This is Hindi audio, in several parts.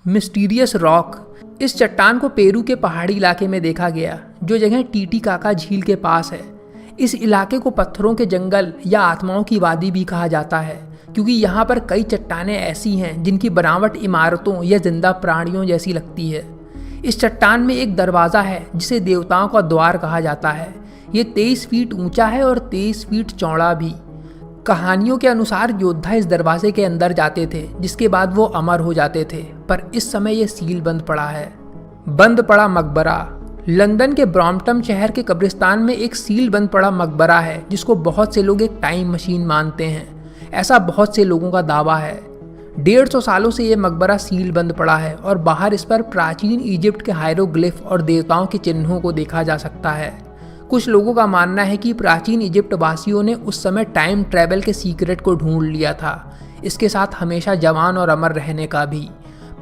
Mysterious rock. इस चट्टान को पेरू के पहाड़ी इलाके में देखा गया, जो जगह टीटीकाका झील के पास है। इस इलाके को पत्थरों के जंगल या आत्माओं की वादी भी कहा जाता है, क्योंकि यहाँ पर कई चट्टानें ऐसी हैं जिनकी बनावट इमारतों या जिंदा प्राणियों जैसी लगती है। इस चट्टान में एक दरवाज़ा है जिसे देवताओं का द्वार कहा जाता है। ये 23 फीट ऊंचा है और 23 फीट चौड़ा भी। कहानियों के अनुसार योद्धा इस दरवाजे के अंदर जाते थे, जिसके बाद वो अमर हो जाते थे, पर इस समय ये सील बंद पड़ा है। बंद पड़ा मकबरा। लंदन के ब्रॉम्पटन शहर के कब्रिस्तान में एक सील बंद पड़ा मकबरा है, जिसको बहुत से लोग एक टाइम मशीन मानते हैं। ऐसा बहुत से लोगों का दावा है। 150 सालों से ये मकबरा सील बंद पड़ा है और बाहर इस पर प्राचीन इजिप्ट के हायरोग्लिफ और देवताओं के चिन्हों को देखा जा सकता है। कुछ लोगों का मानना है कि प्राचीन इजिप्ट वासियों ने उस समय टाइम ट्रैवल के सीक्रेट को ढूंढ लिया था, इसके साथ हमेशा जवान और अमर रहने का भी।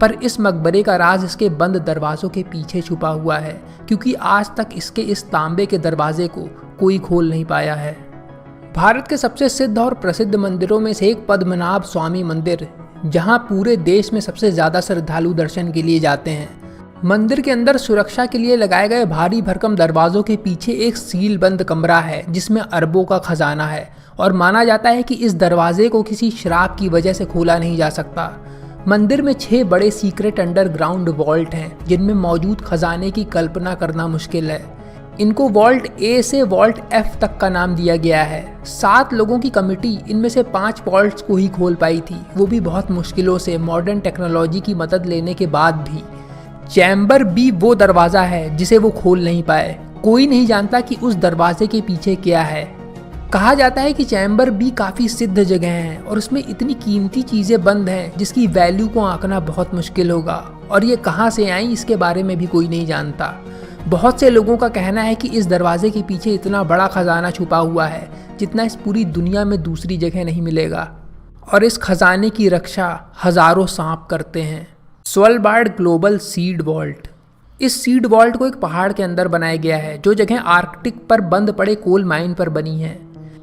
पर इस मकबरे का राज इसके बंद दरवाज़ों के पीछे छुपा हुआ है, क्योंकि आज तक इसके इस तांबे के दरवाजे को कोई खोल नहीं पाया है। भारत के सबसे सिद्ध और प्रसिद्ध मंदिरों में से एक पद्मनाभ स्वामी मंदिर, जहां पूरे देश में सबसे ज़्यादा श्रद्धालु दर्शन के लिए जाते हैं। मंदिर के अंदर सुरक्षा के लिए लगाए गए भारी भरकम दरवाजों के पीछे एक सील बंद कमरा है, जिसमें अरबों का खजाना है, और माना जाता है कि इस दरवाजे को किसी श्राप की वजह से खोला नहीं जा सकता। मंदिर में 6 बड़े सीक्रेट अंडरग्राउंड वॉल्ट हैं, जिनमें मौजूद खजाने की कल्पना करना मुश्किल है। इनको वॉल्ट ए से वॉल्ट एफ तक का नाम दिया गया है। 7 लोगों की कमिटी इनमें से 5 वॉल्ट्स को ही खोल पाई थी, वो भी बहुत मुश्किलों से, मॉडर्न टेक्नोलॉजी की मदद लेने के बाद भी। चैम्बर बी वो दरवाज़ा है जिसे वो खोल नहीं पाए। कोई नहीं जानता कि उस दरवाजे के पीछे क्या है। कहा जाता है कि चैम्बर बी काफ़ी सिद्ध जगह है और उसमें इतनी कीमती चीज़ें बंद हैं जिसकी वैल्यू को आंकना बहुत मुश्किल होगा, और ये कहाँ से आई इसके बारे में भी कोई नहीं जानता। बहुत से लोगों का कहना है कि इस दरवाजे के पीछे इतना बड़ा खजाना छुपा हुआ है जितना इस पूरी दुनिया में दूसरी जगह नहीं मिलेगा, और इस खजाने की रक्षा हज़ारों सांप करते हैं। स्वलबार्ड ग्लोबल सीड वॉल्ट। इस सीड वॉल्ट को एक पहाड़ के अंदर बनाया गया है, जो जगह आर्कटिक पर बंद पड़े कोल माइन पर बनी है।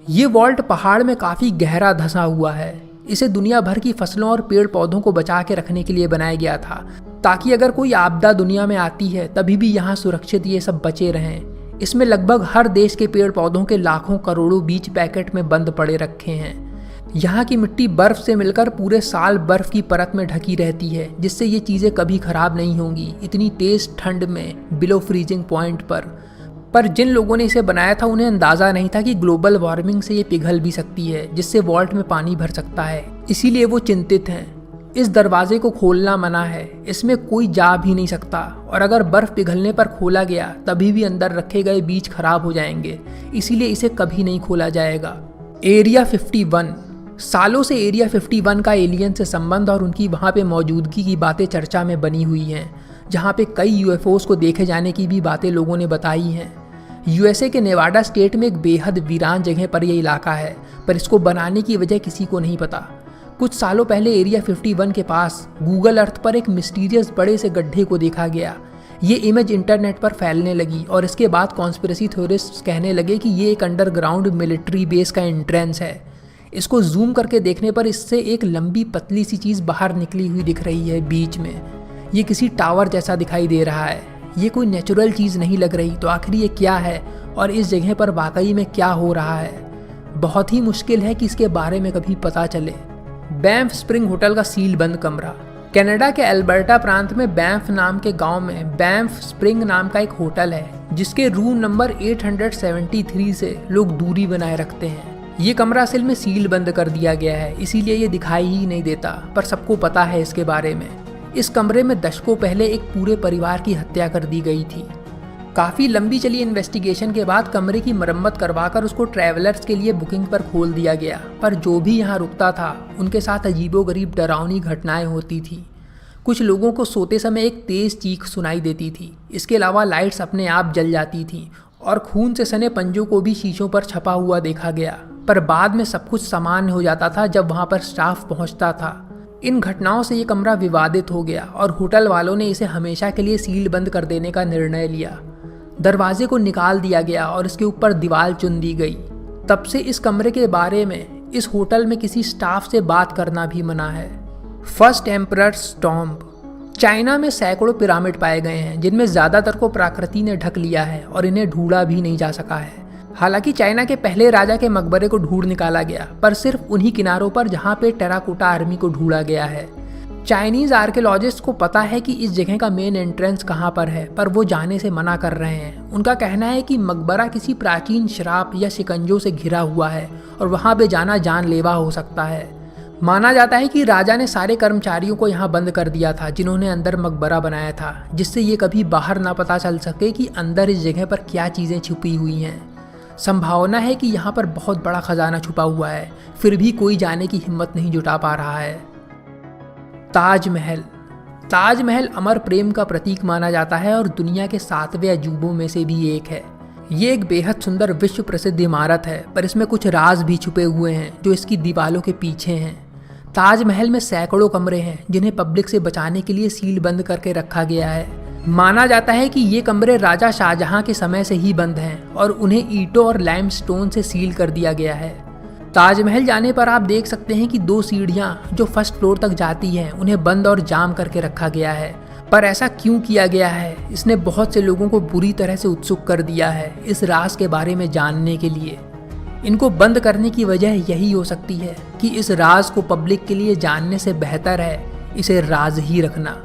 ये वॉल्ट पहाड़ में काफ़ी गहरा धंसा हुआ है। इसे दुनिया भर की फसलों और पेड़ पौधों को बचा के रखने के लिए बनाया गया था, ताकि अगर कोई आपदा दुनिया में आती है तभी भी यहाँ सुरक्षित ये सब बचे रहें। इसमें लगभग हर देश के पेड़ पौधों के लाखों करोड़ों बीज पैकेट में बंद पड़े रखे हैं। यहाँ की मिट्टी बर्फ से मिलकर पूरे साल बर्फ की परत में ढकी रहती है, जिससे ये चीज़ें कभी खराब नहीं होंगी इतनी तेज ठंड में बिलो फ्रीजिंग पॉइंट पर जिन लोगों ने इसे बनाया था उन्हें अंदाज़ा नहीं था कि ग्लोबल वार्मिंग से ये पिघल भी सकती है, जिससे वॉल्ट में पानी भर सकता है। इसीलिए वो चिंतित हैं। इस दरवाजे को खोलना मना है, इसमें कोई जा भी नहीं सकता, और अगर बर्फ़ पिघलने पर खोला गया तभी भी अंदर रखे गए बीज खराब हो जाएंगे, इसीलिए इसे कभी नहीं खोला जाएगा। एरिया 51। सालों से एरिया 51 का एलियन से संबंध और उनकी वहाँ पे मौजूदगी की बातें चर्चा में बनी हुई हैं, जहाँ पे कई यूएफओस को देखे जाने की भी बातें लोगों ने बताई हैं। यूएसए के नेवाडा स्टेट में एक बेहद वीरान जगह पर यह इलाका है, पर इसको बनाने की वजह किसी को नहीं पता। कुछ सालों पहले एरिया 51 के पास गूगल अर्थ पर एक मिस्टीरियस बड़े से गड्ढे को देखा गया। ये इमेज इंटरनेट पर फैलने लगी और इसके बाद कॉन्स्पिरेसी थ्योरिस्ट्स कहने लगे कि ये एक अंडरग्राउंड मिलिट्री बेस का एंट्रेंस है। इसको जूम करके देखने पर इससे एक लंबी पतली सी चीज़ बाहर निकली हुई दिख रही है बीच में। ये किसी टावर जैसा दिखाई दे रहा है। ये कोई नेचुरल चीज़ नहीं लग रही, तो आखिर ये क्या है और इस जगह पर वाकई में क्या हो रहा है? बहुत ही मुश्किल है कि इसके बारे में कभी पता चले। बैंफ स्प्रिंग होटल का सील बंद कमरा। कनाडा के अल्बर्टा प्रांत में बैंफ नाम के गांव में बैंफ स्प्रिंग नाम का एक होटल है, जिसके रूम नंबर 873 से लोग दूरी बनाए रखते हैं। ये कमरा असल में सील बंद कर दिया गया है, इसीलिए ये दिखाई ही नहीं देता, पर सबको पता है इसके बारे में। इस कमरे में दशकों पहले एक पूरे परिवार की हत्या कर दी गई थी। काफ़ी लंबी चली इन्वेस्टिगेशन के बाद कमरे की मरम्मत करवाकर उसको ट्रैवलर्स के लिए बुकिंग पर खोल दिया गया, पर जो भी यहाँ रुकता था उनके साथ अजीबोगरीब डरावनी घटनाएं होती थी। कुछ लोगों को सोते समय एक तेज़ चीख सुनाई देती थी। इसके अलावा लाइट्स अपने आप जल जाती थीं और खून से सने पंजों को भी शीशों पर छपा हुआ देखा गया, पर बाद में सब कुछ सामान्य हो जाता था जब वहाँ पर स्टाफ पहुँचता था। इन घटनाओं से ये कमरा विवादित हो गया और होटल वालों ने इसे हमेशा के लिए सील बंद कर देने का निर्णय लिया। दरवाजे को निकाल दिया गया और इसके ऊपर दीवार चुन दी गई। तब से इस कमरे के बारे में इस होटल में किसी स्टाफ से बात करना भी मना है। First emperors tomb. चाइना में सैकड़ों पिरामिड पाए गए हैं जिनमें ज़्यादातर को प्रकृति ने ढक लिया है और इन्हें ढूंढा भी नहीं जा सका है। हालांकि चाइना के पहले राजा के मकबरे को ढूंढ निकाला गया, पर सिर्फ उन्हीं किनारों पर जहां पे टेराकोटा आर्मी को ढूंढा गया है। चाइनीज आर्कियोलॉजिस्ट को पता है कि इस जगह का मेन एंट्रेंस कहां पर है, पर वो जाने से मना कर रहे हैं। उनका कहना है कि मकबरा किसी प्राचीन श्राप या शिकंजों से घिरा हुआ है और वहां पे जाना जानलेवा हो सकता है। माना जाता है कि राजा ने सारे कर्मचारियों को यहाँ बंद कर दिया था जिन्होंने अंदर मकबरा बनाया था, जिससे ये कभी बाहर ना पता चल सके कि अंदर इस जगह पर क्या चीज़ें छुपी हुई हैं। संभावना है कि यहाँ पर बहुत बड़ा खजाना छुपा हुआ है, फिर भी कोई जाने की हिम्मत नहीं जुटा पा रहा है। ताजमहल। ताजमहल अमर प्रेम का प्रतीक माना जाता है और दुनिया के 7वें अजूबों में से भी एक है। ये एक बेहद सुंदर विश्व प्रसिद्ध इमारत है, पर इसमें कुछ राज भी छुपे हुए हैं जो इसकी दीवारों के पीछे हैं। ताजमहल में सैकड़ों कमरे हैं जिन्हें पब्लिक से बचाने के लिए सील बंद करके रखा गया है। माना जाता है कि ये कमरे राजा शाहजहां के समय से ही बंद हैं और उन्हें ईंटों और लाइमस्टोन से सील कर दिया गया है। ताजमहल जाने पर आप देख सकते हैं कि 2 सीढ़ियां जो फर्स्ट फ्लोर तक जाती हैं उन्हें बंद और जाम करके रखा गया है। पर ऐसा क्यों किया गया है, इसने बहुत से लोगों को बुरी तरह से उत्सुक कर दिया है इस राज के बारे में जानने के लिए। इनको बंद करने की वजह यही हो सकती है कि इस राज को पब्लिक के लिए जानने से बेहतर है इसे राज ही रखना।